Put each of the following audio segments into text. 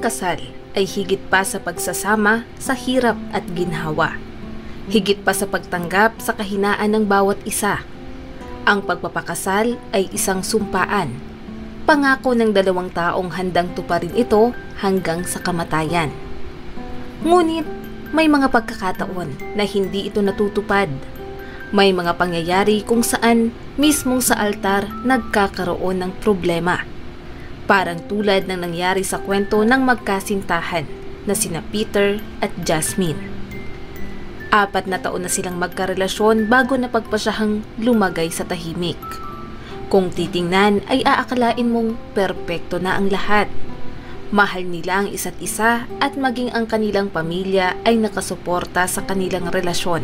pagkakasal ay higit pa sa pagsasama sa hirap at ginhawa. Higit pa sa pagtanggap sa kahinaan ng bawat isa. Ang pagpapakasal ay isang sumpaan. Pangako ng dalawang taong handang tuparin ito hanggang sa kamatayan. Ngunit may mga pagkakataon na hindi ito natutupad. May mga pangyayari kung saan mismong sa altar nagkakaroon ng problema. Parang tulad ng nangyari sa kwento ng magkasintahan na sina Peter at Jasmine. 4 na taon na silang magkarelasyon bago napagpasyahang lumagay sa tahimik. Kung titingnan ay aakalain mong perpekto na ang lahat. Mahal nila ang isa't isa at maging ang kanilang pamilya ay nakasuporta sa kanilang relasyon.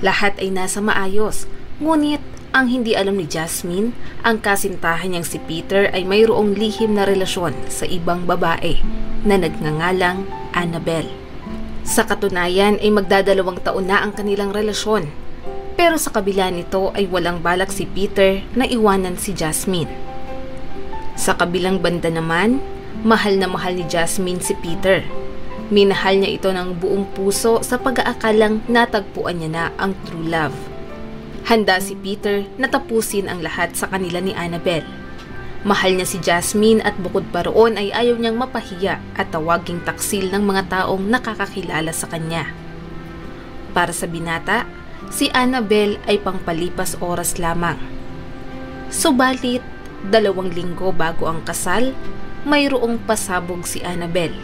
Lahat ay nasa maayos, ngunit ang hindi alam ni Jasmine, ang kasintahan niyang si Peter ay mayroong lihim na relasyon sa ibang babae na nagngangalang Annabelle. Sa katunayan ay magdadalawang taon na ang kanilang relasyon. Pero sa kabila nito ay walang balak si Peter na iwanan si Jasmine. Sa kabilang banda naman, mahal na mahal ni Jasmine si Peter. Minahal niya ito ng buong puso sa pag-aakalang natagpuan niya na ang true love. Handa si Peter na tapusin ang lahat sa kanila ni Annabelle. Mahal niya si Jasmine at bukod pa roon ay ayaw niyang mapahiya at tawaging taksil ng mga taong nakakakilala sa kanya. Para sa binata, si Annabelle ay pangpalipas oras lamang. Subalit, 2 linggo bago ang kasal, mayroong pasabog si Annabelle.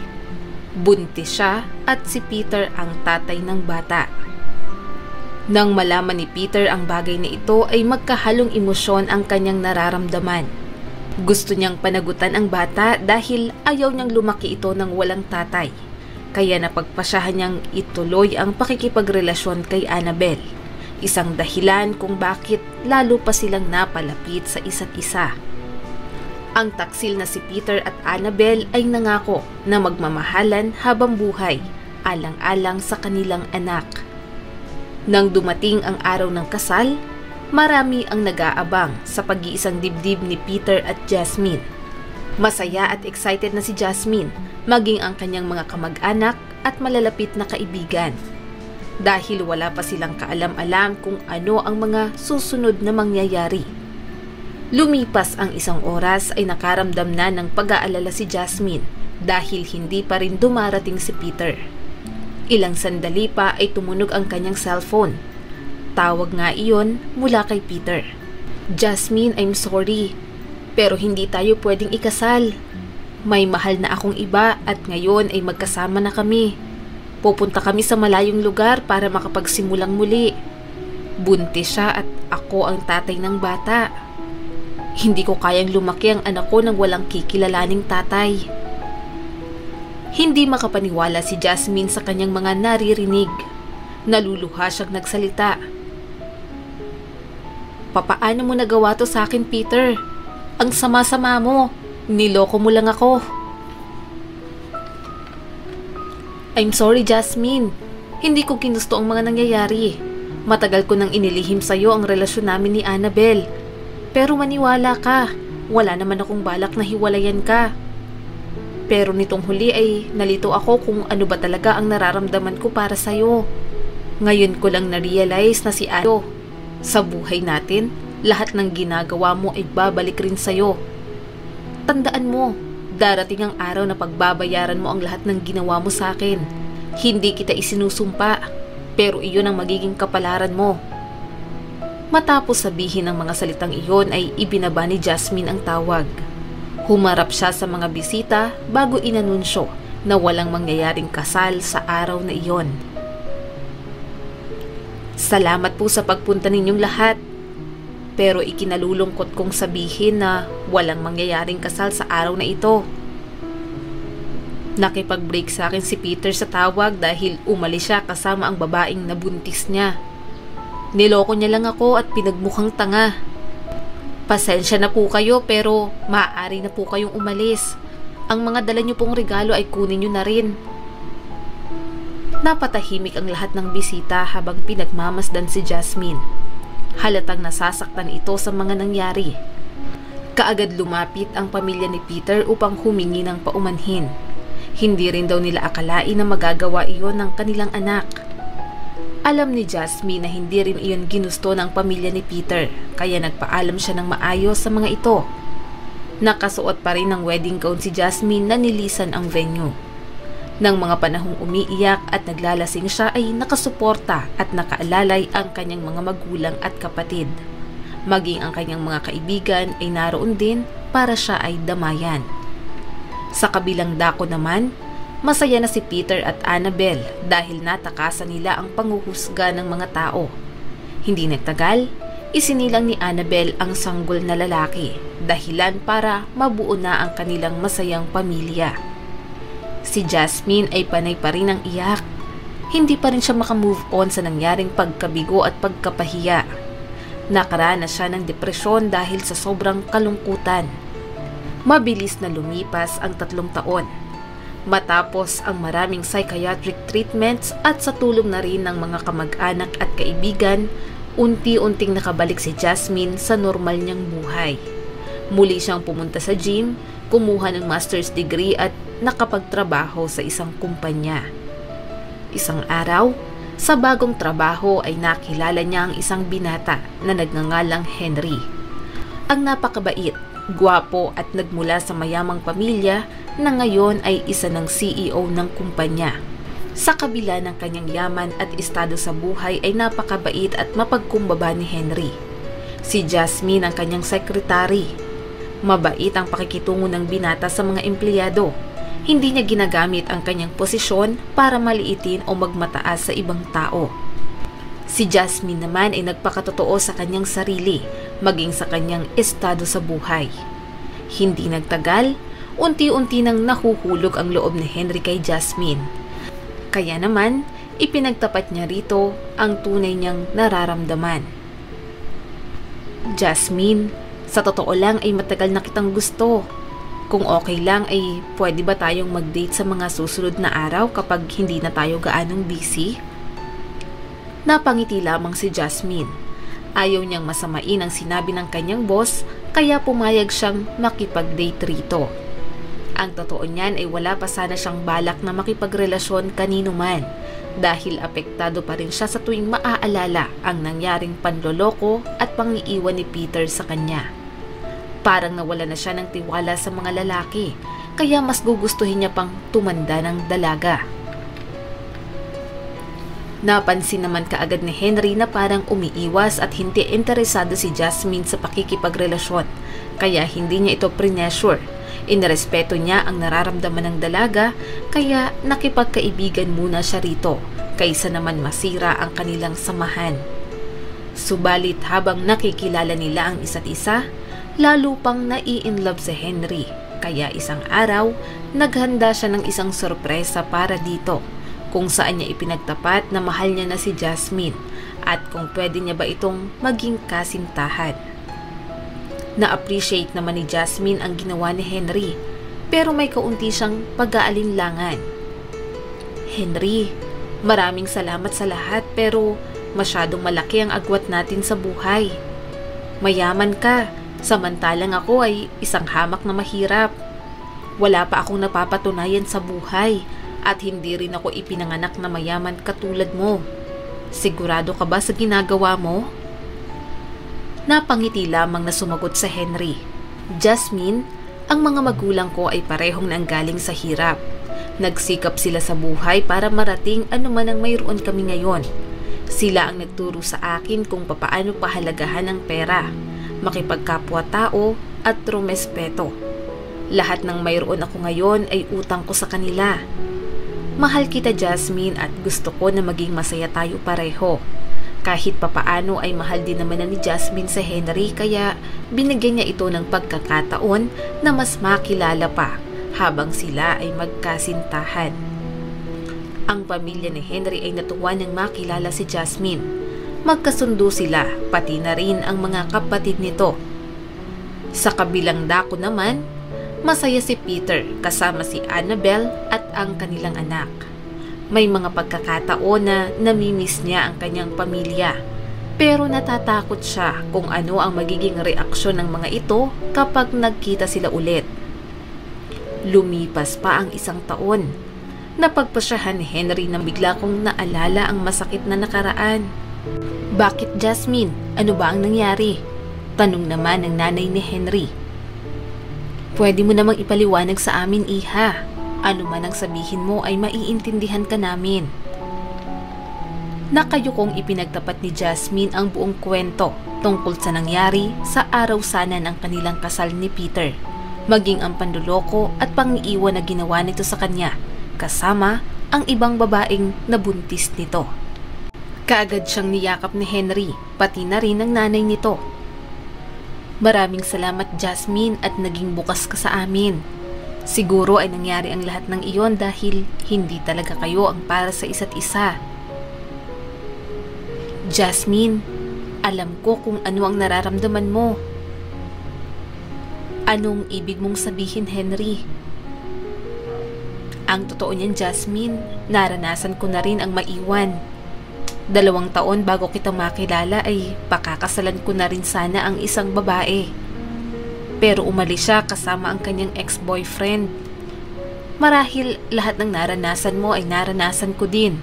Buntis siya at si Peter ang tatay ng bata. Nang malaman ni Peter ang bagay na ito ay magkahalong emosyon ang kanyang nararamdaman. Gusto niyang panagutan ang bata dahil ayaw niyang lumaki ito ng walang tatay. Kaya napagpasyahan niyang ituloy ang pakikipagrelasyon kay Annabelle. Isang dahilan kung bakit lalo pa silang napalapit sa isa't isa. Ang taksil na si Peter at Annabelle ay nangako na magmamahalan habang buhay, alang-alang sa kanilang anak. Nang dumating ang araw ng kasal, marami ang nag-aabang sa pag-iisang dibdib ni Peter at Jasmine. Masaya at excited na si Jasmine, maging ang kanyang mga kamag-anak at malalapit na kaibigan. Dahil wala pa silang kaalam-alam kung ano ang mga susunod na mangyayari. Lumipas ang 1 oras ay nakaramdam na ng pag-aalala si Jasmine dahil hindi pa rin dumarating si Peter. Ilang sandali pa ay tumunog ang kanyang cellphone. Tawag nga iyon mula kay Peter. Jasmine, I'm sorry, pero hindi tayo pwedeng ikasal. May mahal na akong iba at ngayon ay magkasama na kami. Pupunta kami sa malayong lugar para makapagsimulang muli. Buntis siya at ako ang tatay ng bata. Hindi ko kayang lumaki ang anak ko nang walang kikilalaning tatay. Hindi makapaniwala si Jasmine sa kanyang mga naririnig. Naluluha siyang nagsalita. Papaano mo nagawa to sa akin, Peter? Ang sama-sama mo. Niloko mo lang ako. I'm sorry, Jasmine. Hindi ko ginusto ang mga nangyayari. Matagal ko nang inilihim sa'yo ang relasyon namin ni Annabelle. Pero maniwala ka, wala naman akong balak na hiwalayan ka. Pero nitong huli ay nalito ako kung ano ba talaga ang nararamdaman ko para sa'yo. Ngayon ko lang na-realize na si Ayo. Sa buhay natin, lahat ng ginagawa mo ay babalik rin sa'yo. Tandaan mo, darating ang araw na pagbabayaran mo ang lahat ng ginawa mo sa akin. Hindi kita isinusumpa, pero iyon ang magiging kapalaran mo. Matapos sabihin ang mga salitang iyon ay ibinaba ni Jasmine ang tawag. Humarap siya sa mga bisita bago inanunsyo na walang mangyayaring kasal sa araw na iyon. Salamat po sa pagpunta ninyong lahat. Pero ikinalulungkot kong sabihin na walang mangyayaring kasal sa araw na ito. Nakipag-break sa akin si Peter sa tawag dahil umalis siya kasama ang babaeng nabuntis niya. Niloko niya lang ako at pinagmukhang tanga. Pasensya na po kayo pero maaari na po kayong umalis. Ang mga dala niyo pong regalo ay kunin niyo na rin. Napatahimik ang lahat ng bisita habang pinagmamasdan si Jasmine. Halatang nasasaktan ito sa mga nangyari. Kaagad lumapit ang pamilya ni Peter upang humingi ng paumanhin. Hindi rin daw nila akalain na magagawa iyon ng kanilang anak. Alam ni Jasmine na hindi rin iyon ginusto ng pamilya ni Peter, kaya nagpaalam siya ng maayos sa mga ito. Nakasuot pa rin ng wedding gown si Jasmine na nilisan ang venue. Nang mga panahong umiiyak at naglalasing siya ay nakasuporta at nakaalalay ang kanyang mga magulang at kapatid. Maging ang kanyang mga kaibigan ay naroon din para siya ay damayan. Sa kabilang dako naman, masaya na si Peter at Annabel dahil natakasan nila ang panghuhusga ng mga tao. Hindi nagtagal, isinilang ni Annabel ang sanggol na lalaki, dahilan para mabuo na ang kanilang masayang pamilya. Si Jasmine ay panay pa rin ang iyak. Hindi pa rin siya makamove on sa nangyaring pagkabigo at pagkapahiya. Nakaranas siya ng depresyon dahil sa sobrang kalungkutan. Mabilis na lumipas ang 3 taon. Matapos ang maraming psychiatric treatments at sa tulong na rin ng mga kamag-anak at kaibigan, unti-unting nakabalik si Jasmine sa normal niyang buhay. Muli siyang pumunta sa gym, kumuha ng master's degree at nakapagtrabaho sa isang kumpanya. Isang araw, sa bagong trabaho ay nakilala niya ang isang binata na nagngangalang Henry. Ang napakabait, gwapo at nagmula sa mayamang pamilya na ngayon ay isa ng CEO ng kumpanya. Sa kabila ng kanyang yaman at estado sa buhay ay napakabait at mapagkumbaba ni Henry. Si Jasmine ang kanyang sekretary. Mabait ang pakikitungo ng binata sa mga empleyado. Hindi niya ginagamit ang kanyang posisyon para maliitin o magmataas sa ibang tao. Si Jasmine naman ay nagpakatotoo sa kanyang sarili, maging sa kanyang estado sa buhay. Hindi nagtagal, unti-unti nang nahuhulog ang loob ni Henry kay Jasmine. Kaya naman, ipinagtapat niya rito ang tunay niyang nararamdaman. Jasmine, sa totoo lang ay matagal na kitang gusto. Kung okay lang ay pwede ba tayong mag-date sa mga susunod na araw kapag hindi na tayo gaanong busy? Napangiti lamang si Jasmine. Ayaw niyang masamain ang sinabi ng kanyang boss kaya pumayag siyang makipag-date rito. Ang totoo niyan ay wala pa sana siyang balak na makipagrelasyon kanino man dahil apektado pa rin siya sa tuwing maaalala ang nangyaring panloloko at pangiiwan ni Peter sa kanya. Parang nawala na siya ng tiwala sa mga lalaki, kaya mas gugustuhin niya pang tumanda ng dalaga. Napansin naman kaagad ni Henry na parang umiiwas at hindi interesado si Jasmine sa pakikipagrelasyon, kaya hindi niya ito pressure. Inirespeto niya ang nararamdaman ng dalaga, kaya nakipagkaibigan muna siya rito, kaysa naman masira ang kanilang samahan. Subalit habang nakikilala nila ang isa't isa, lalo pang nai-inlove si Henry, kaya isang araw, naghanda siya ng isang sorpresa para dito, kung saan niya ipinagtapat na mahal niya na si Jasmine at kung pwede niya ba itong maging kasintahan. Na-appreciate naman ni Jasmine ang ginawa ni Henry, pero may kaunti siyang pag-aalinlangan. Henry, maraming salamat sa lahat pero masyadong malaki ang agwat natin sa buhay. Mayaman ka, samantalang ako ay isang hamak na mahirap. Wala pa akong napapatunayan sa buhay at hindi rin ako ipinanganak na mayaman katulad mo. Sigurado ka ba sa ginagawa mo? Napangiti lamang na sumagot sa Henry. Jasmine, ang mga magulang ko ay parehong nanggaling sa hirap. Nagsikap sila sa buhay para marating anuman ang mayroon kami ngayon. Sila ang nagturo sa akin kung papaano pahalagahan ng pera, makipagkapwa-tao at rumespeto. Lahat ng mayroon ako ngayon ay utang ko sa kanila. Mahal kita, Jasmine, at gusto ko na maging masaya tayo pareho. Kahit papaano ay mahal din naman na ni Jasmine sa Henry, kaya binigyan niya ito ng pagkakataon na mas makilala pa habang sila ay magkasintahan. Ang pamilya ni Henry ay natuwa nang makilala si Jasmine. Magkasundo sila, pati na rin ang mga kapatid nito. Sa kabilang dako naman, masaya si Peter kasama si Annabel at ang kanilang anak. May mga pagkakataon na namimiss niya ang kanyang pamilya, pero natatakot siya kung ano ang magiging reaksyon ng mga ito kapag nagkita sila ulit. Lumipas pa ang 1 taon. Napagpasyahan ni Henry na bigla kong naalala ang masakit na nakaraan. "Bakit, Jasmine? Ano ba ang nangyari?" tanong naman ng nanay ni Henry. "Pwede mo namang ipaliwanag sa amin, iha. Ano man ang sabihin mo ay maiintindihan ka namin." Nakayukong ipinagtapat ni Jasmine ang buong kwento tungkol sa nangyari sa araw sana ng kanilang kasal ni Peter, maging ang panluloko at pangiiwan na ginawa nito sa kanya, kasama ang ibang babaeng nabuntis nito. Kaagad siyang niyakap ni Henry, pati na rin ang nanay nito. "Maraming salamat, Jasmine, at naging bukas ka sa amin. Siguro ay nangyari ang lahat ng iyon dahil hindi talaga kayo ang para sa isa't isa." "Jasmine, alam ko kung ano ang nararamdaman mo." "Anong ibig mong sabihin, Henry?" "Ang totoo niyan, Jasmine, naranasan ko na rin ang maiwan. 2 taon bago kita makilala ay pakakasalan ko na rin sana ang isang babae. Pero umalis siya kasama ang kanyang ex-boyfriend. Marahil lahat ng naranasan mo ay naranasan ko din.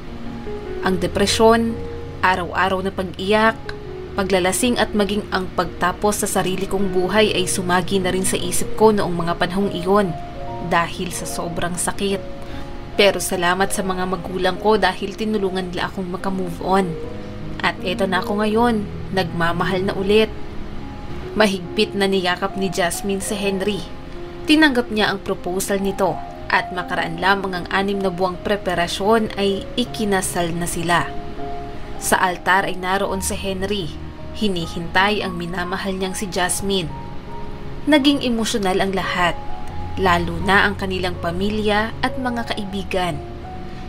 Ang depresyon, araw-araw na pag-iyak, paglalasing at maging ang pagtapos sa sarili kong buhay ay sumagi na rin sa isip ko noong mga panahong iyon dahil sa sobrang sakit. Pero salamat sa mga magulang ko dahil tinulungan nila akong makamove on. At eto na ako ngayon, nagmamahal na ulit." Mahigpit na niyakap ni Jasmine si Henry. Tinanggap niya ang proposal nito at makaraan lamang ang 6 na buwang preparasyon ay ikinasal na sila. Sa altar ay naroon si Henry, hinihintay ang minamahal niyang si Jasmine. Naging emosyonal ang lahat, lalo na ang kanilang pamilya at mga kaibigan.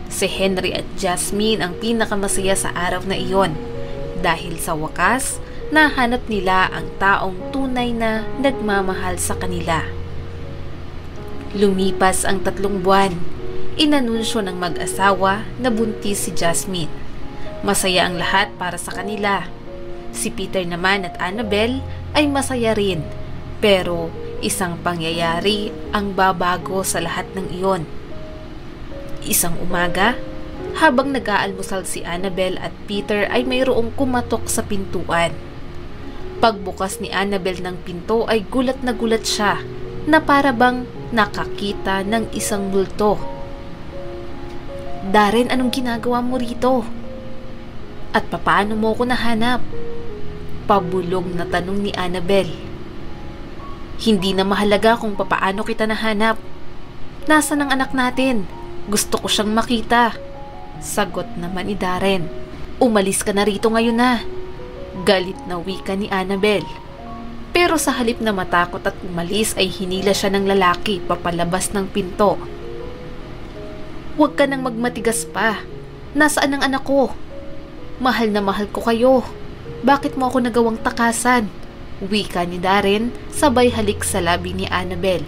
Si Henry at Jasmine ang pinakamasaya sa araw na iyon dahil sa wakas, nahanap nila ang taong tunay na nagmamahal sa kanila. Lumipas ang 3 buwan, inanunsyo ng mag-asawa na buntis si Jasmine. Masaya ang lahat para sa kanila. Si Peter naman at Annabel ay masaya rin, pero isang pangyayari ang babago sa lahat ng iyon. Isang umaga, habang nag-aalmusal si Annabel at Peter ay mayroong kumatok sa pintuan. Pagbukas ni Annabel ng pinto ay gulat na gulat siya na para bang nakakita ng isang multo. "Darren, anong ginagawa mo rito? At papaano mo ko nahanap?" Pabulong na tanong ni Annabel. "Hindi na mahalaga kung papaano kita nahanap. Nasaan ang anak natin? Gusto ko siyang makita." Sagot naman ni Darren. "Umalis ka na rito ngayon na." Galit na wika ni Annabel. Pero sa halip na matakot at umalis ay hinila siya ng lalaki papalabas ng pinto. "Huwag ka nang magmatigas pa. Nasaan ang anak ko? Mahal na mahal ko kayo. Bakit mo ako nagawang takasan?" Wika ni Darren sabay halik sa labi ni Annabel.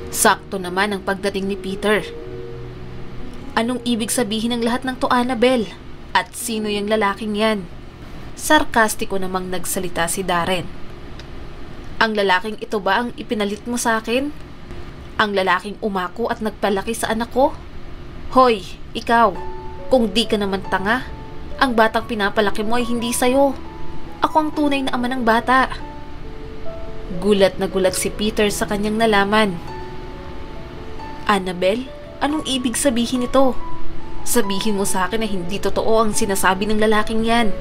Sakto naman ang pagdating ni Peter. "Anong ibig sabihin ng lahat ng to, Annabel? At sino yung lalaking yan?" Sarkastiko namang nagsalita si Darren. "Ang lalaking ito ba ang ipinalit mo sa akin? Ang lalaking umako at nagpalaki sa anak ko? Hoy, ikaw, kung di ka naman tanga, ang batang pinapalaki mo ay hindi sayo. Ako ang tunay na ama ng bata." Gulat na gulat si Peter sa kanyang nalaman. "Annabel, anong ibig sabihin nito? Sabihin mo sa akin na hindi totoo ang sinasabi ng lalaking yan."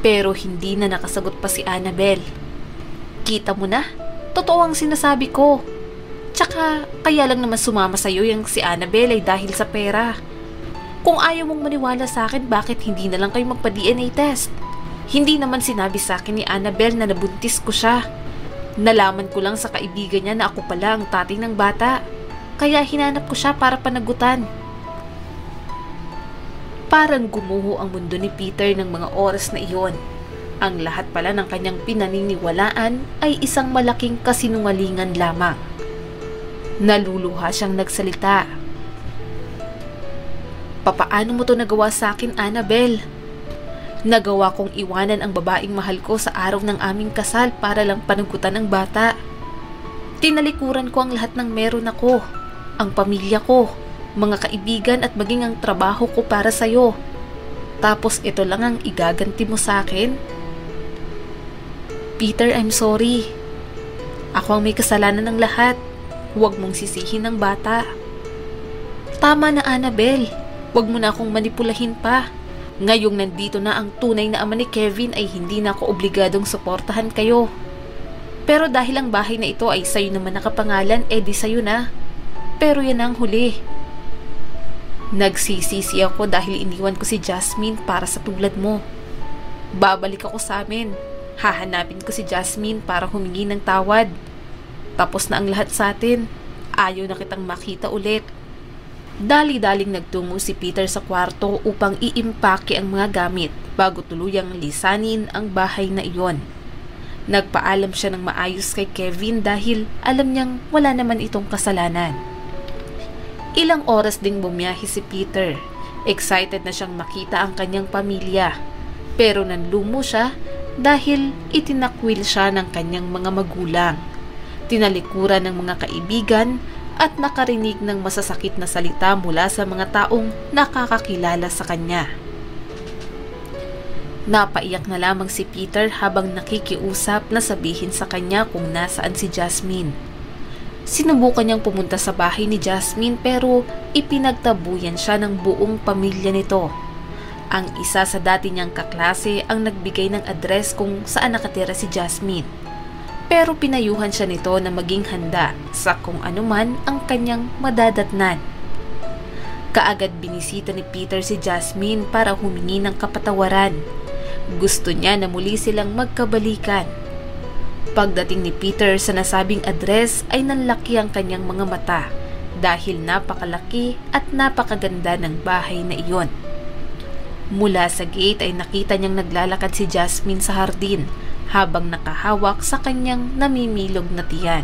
Pero hindi na nakasagot pa si Annabel. "Kita mo na, totoo ang sinasabi ko. Tsaka kaya lang naman sumama sa'yo yung si Annabel ay dahil sa pera. Kung ayaw mong maniwala sa akin, bakit hindi na lang kayo magpa-DNA test? Hindi naman sinabi sa akin ni Annabel na nabuntis ko siya. Nalaman ko lang sa kaibigan niya na ako pala ang tatay ng bata. Kaya hinanap ko siya para panagutan." Parang gumuho ang mundo ni Peter ng mga oras na iyon. Ang lahat pala ng kanyang pinaniniwalaan ay isang malaking kasinungalingan lamang. Naluluha siyang nagsalita. "Papaano mo to nagawa sa akin, Annabel? Nagawa kong iwanan ang babaeng mahal ko sa araw ng aming kasal para lang panagutan ang bata. Tinalikuran ko ang lahat ng meron ako, ang pamilya ko, mga kaibigan at maging ang trabaho ko para sa'yo. Tapos ito lang ang igaganti mo sa akin? Peter, I'm sorry. Ako ang may kasalanan ng lahat. Huwag mong sisihin ng bata. Tama na, Annabel. Huwag mo na akong manipulahin pa. Ngayong nandito na ang tunay na ama ni Kevin ay hindi na ako obligadong suportahan kayo. Pero dahil ang bahay na ito ay sa'yo naman nakapangalan, edi sa'yo na. Pero yan ang huli. Nagsisisi ako dahil iniwan ko si Jasmine para sa tulad mo. Babalik ako sa amin. Hahanapin ko si Jasmine para humingi ng tawad. Tapos na ang lahat sa atin. Ayaw na kitang makita ulit. Dali-daling nagtungo si Peter sa kwarto upang iimpake ang mga gamit bago tuluyang lisanin ang bahay na iyon. Nagpaalam siya ng maayos kay Kevin dahil alam niyang wala naman itong kasalanan. Ilang oras ding bumiyahe si Peter. Excited na siyang makita ang kanyang pamilya. Pero nanlumo siya dahil itinakwil siya ng kanyang mga magulang. Tinalikuran ng mga kaibigan at nakarinig ng masasakit na salita mula sa mga taong nakakakilala sa kanya. Napaiyak na lamang si Peter habang nakikiusap na sabihin sa kanya kung nasaan si Jasmine. Sinubukan niyang pumunta sa bahay ni Jasmine pero ipinagtabuyan siya ng buong pamilya nito. Ang isa sa dati niyang kaklase ang nagbigay ng address kung saan nakatira si Jasmine. Pero pinayuhan siya nito na maging handa sa kung anuman ang kanyang madadatnan. Kaagad binisita ni Peter si Jasmine para humingi ng kapatawaran. Gusto niya na muli silang magkabalikan. Pagdating ni Peter sa nasabing address ay nanlaki ang kanyang mga mata dahil napakalaki at napakaganda ng bahay na iyon. Mula sa gate ay nakita niyang naglalakad si Jasmine sa hardin habang nakahawak sa kanyang namimilog na tiyan.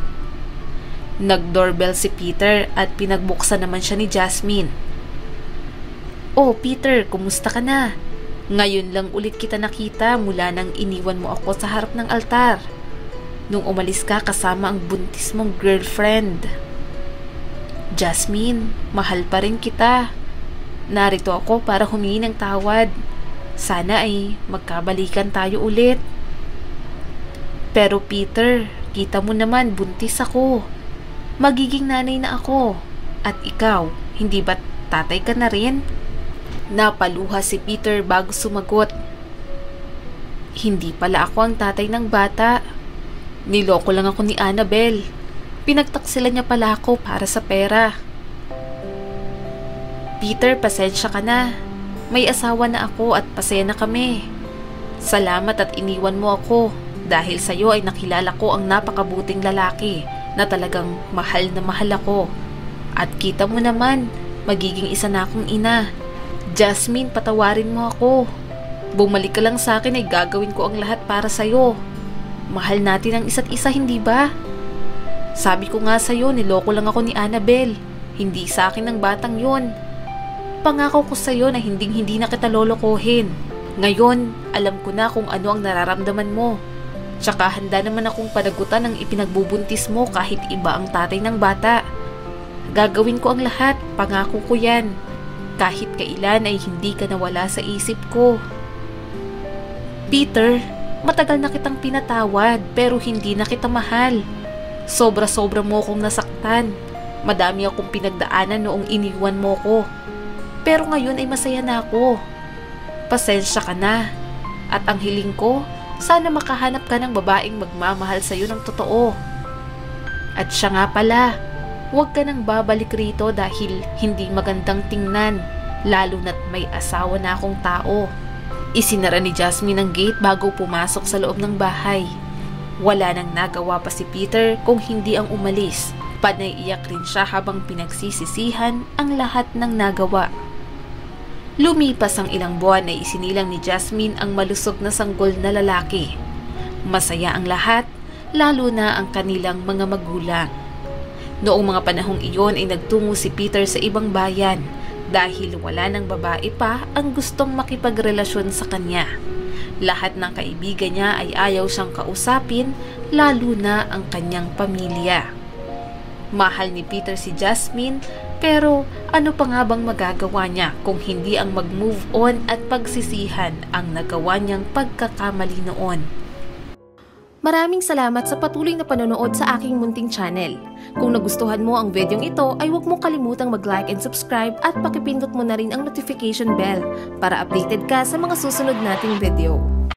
Nag-doorbell si Peter at pinagbuksan naman siya ni Jasmine. "Oh Peter, kumusta ka na? Ngayon lang ulit kita nakita mula nang iniwan mo ako sa harap ng altar. Nung umalis ka kasama ang buntis mong girlfriend." "Jasmine, mahal pa rin kita. Narito ako para humingi ng tawad. Sana ay magkabalikan tayo ulit." "Pero Peter, kita mo naman buntis ako. Magiging nanay na ako. At ikaw, hindi ba tatay ka na rin?" Napaluha si Peter bago sumagot. "Hindi pala ako ang tatay ng bata. Niloko lang ako ni Annabel. Pinagtaksilan niya pala ako para sa pera." "Peter, pasensya ka na. May asawa na ako at pasaya na kami. Salamat at iniwan mo ako. Dahil sa'yo ay nakilala ko ang napakabuting lalaki na talagang mahal na mahal ako. At kita mo naman, magiging isa na akong ina. Jasmine, patawarin mo ako. Bumalik ka lang sa akin ay gagawin ko ang lahat para sa'yo. Mahal natin ang isa't isa, hindi ba? Sabi ko nga sa'yo, niloko lang ako ni Annabel. Hindi sa akin ng batang yon. Pangako ko sa'yo na hinding-hindi na kita lolokohin. Ngayon, alam ko na kung ano ang nararamdaman mo. Tsaka handa naman akong panagutan ng ipinagbubuntis mo kahit iba ang tatay ng bata. Gagawin ko ang lahat, pangako ko yan. Kahit kailan ay hindi ka nawala sa isip ko." "Peter, matagal na kitang pinatawad pero hindi na kita mahal. Sobra-sobra mo akong nasaktan. Madami akong pinagdaanan noong iniwan mo ko. Pero ngayon ay masaya na ako. Pasensya ka na. At ang hiling ko, sana makahanap ka ng babaeng magmamahal sa'yo ng totoo. At siya nga pala, huwag ka nang babalik rito dahil hindi magandang tingnan, lalo na't may asawa na akong tao." Isinara ni Jasmine ang gate bago pumasok sa loob ng bahay. Wala nang nagawa pa si Peter kung hindi ang umalis. Panay iyak rin siya habang pinagsisisihan ang lahat ng nagawa. Lumipas ang ilang buwan ay isinilang ni Jasmine ang malusog na sanggol na lalaki. Masaya ang lahat, lalo na ang kanilang mga magulang. Noong mga panahong iyon ay nagtungo si Peter sa ibang bayan dahil wala ng babae pa ang gustong makipagrelasyon sa kanya. Lahat ng kaibigan niya ay ayaw siyang kausapin, lalo na ang kanyang pamilya. Mahal ni Peter si Jasmine, pero ano pa nga bang magagawa niya kung hindi ang mag-move on at pagsisihan ang nagawa niyang pagkakamali noon? Maraming salamat sa patuloy na panonood sa aking munting channel. Kung nagustuhan mo ang videong ito ay huwag mo kalimutang mag-like and subscribe at pakipindot mo na rin ang notification bell para updated ka sa mga susunod nating video.